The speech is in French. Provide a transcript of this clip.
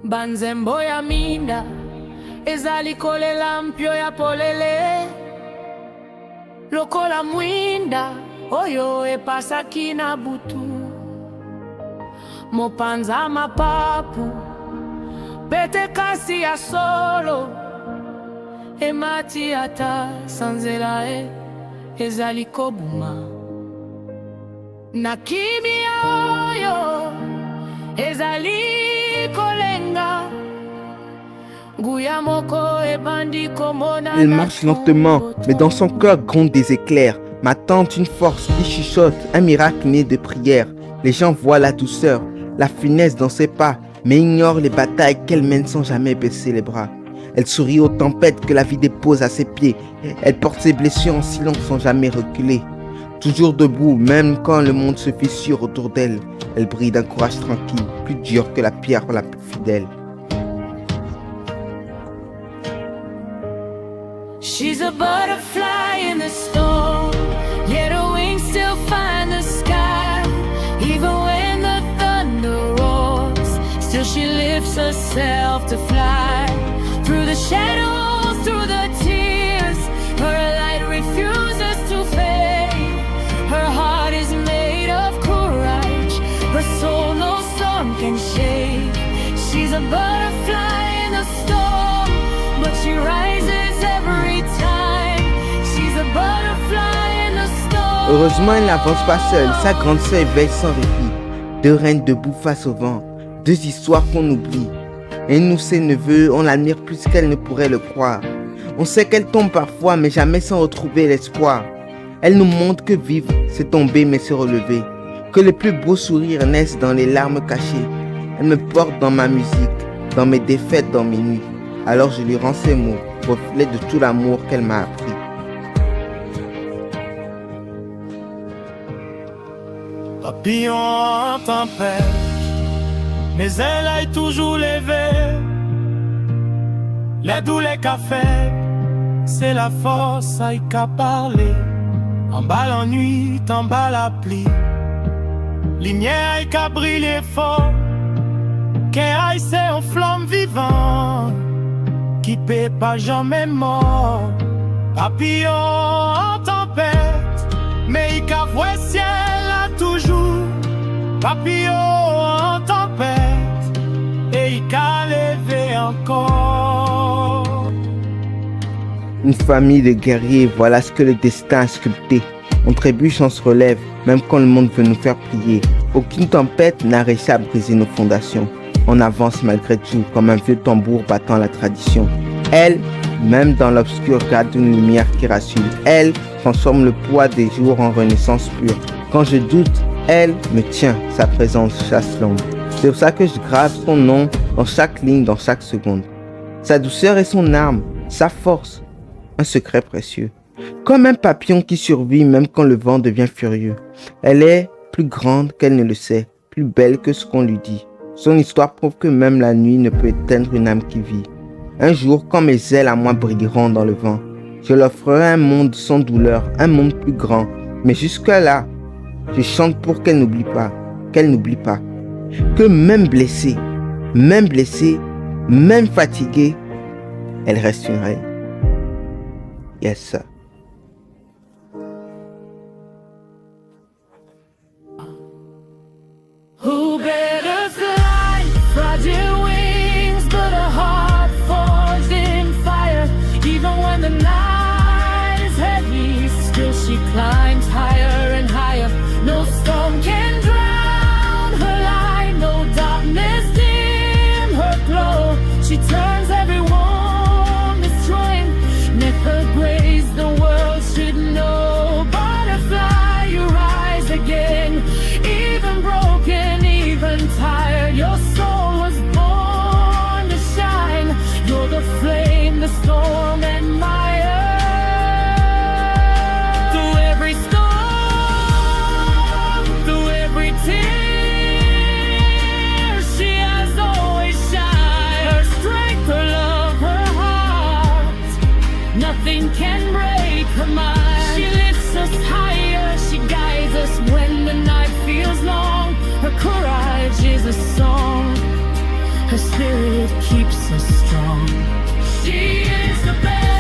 Banzembo ya minda ezali kolela mpio ya polele lokola mwinda oyo epasaki na butu mopanza mapapu pete kasi ya solo emati ata sanzela ezali kobuma na kimia oyo ezali kolenga. Elle marche lentement, mais dans son cœur grondent des éclairs. Ma tante, une force qui chuchote, un miracle né de prière. Les gens voient la douceur, la finesse dans ses pas, mais ignorent les batailles qu'elle mène sans jamais baisser les bras. Elle sourit aux tempêtes que la vie dépose à ses pieds. Elle porte ses blessures en silence sans jamais reculer. Toujours debout, même quand le monde se fissure autour d'elle. Elle brille d'un courage tranquille, plus dur que la pierre la plus fidèle. She's a butterfly in the storm, yet her wings still find the sky. Even when the thunder roars, still she lifts herself to fly. Through the shadows, through the tears, her light refuses to fade. Her heart is made of courage, her soul no storm can shake. She's a butterfly in the storm, but she rises every time. She's a butterfly in the storm. Heureusement, elle n'avance pas seule. Sa grande sœur veille sans répit. Deux reines debout face au vent. Deux histoires qu'on oublie. Et nous, ses neveux, on l'admire plus qu'elle ne pourrait le croire. On sait qu'elle tombe parfois, mais jamais sans retrouver l'espoir. Elle nous montre que vivre, c'est tomber mais se relever. Que les plus beaux sourires naissent dans les larmes cachées. Elle me porte dans ma musique, dans mes défaites, dans mes nuits. Alors je lui rends ces mots, reflet de tout l'amour qu'elle m'a appris. Papillon en tempête, mes ailes aillent toujours levées. Les doux, les cafés, c'est la force aille qu'à parler. En bas l'ennui, en bas la pluie. Lumière aille qu'à briller fort. Qu'est aille c'est en flamme vivante qui peut pas jamais mort. Papillon en tempête, mais il qu'a voix ciel a toujours. Papillon en tempête, et il qu'a levé encore. Une famille de guerriers, voilà ce que le destin a sculpté. On trébuche, on se relève, même quand le monde veut nous faire plier. Aucune tempête n'a réussi à briser nos fondations. On avance malgré tout, comme un vieux tambour battant la tradition. Elle, même dans l'obscur, garde une lumière qui rassure. Elle transforme le poids des jours en renaissance pure. Quand je doute, elle me tient, sa présence chasse l'ombre. C'est pour ça que je grave son nom dans chaque ligne, dans chaque seconde. Sa douceur est son arme, sa force, un secret précieux. Comme un papillon qui survit même quand le vent devient furieux. Elle est plus grande qu'elle ne le sait, plus belle que ce qu'on lui dit. Son histoire prouve que même la nuit ne peut éteindre une âme qui vit. Un jour, quand mes ailes à moi brilleront dans le vent, je leur ferai un monde sans douleur, un monde plus grand. Mais jusque-là, je chante pour qu'elle n'oublie pas, que même blessée, même fatiguée, elle reste une reine. Yes, sir. Who better fly, fragile wings, but a heart forged in fire. Even when the night is heavy, still she climbs higher and higher. No storm can drown her light, no darkness dim her glow. She turns everyone destroying, never grace the world should know. Butterfly, you rise again, even broken, even tired. Your soul was born to shine. You're the flame, the storm, and mire. Through every storm, through every tear, she has always shined. Her strength, her love, her heart, nothing can break. speak her mind. She lifts us higher, she guides us when the night feels long. Her courage is a song, her spirit keeps us strong. She is the best.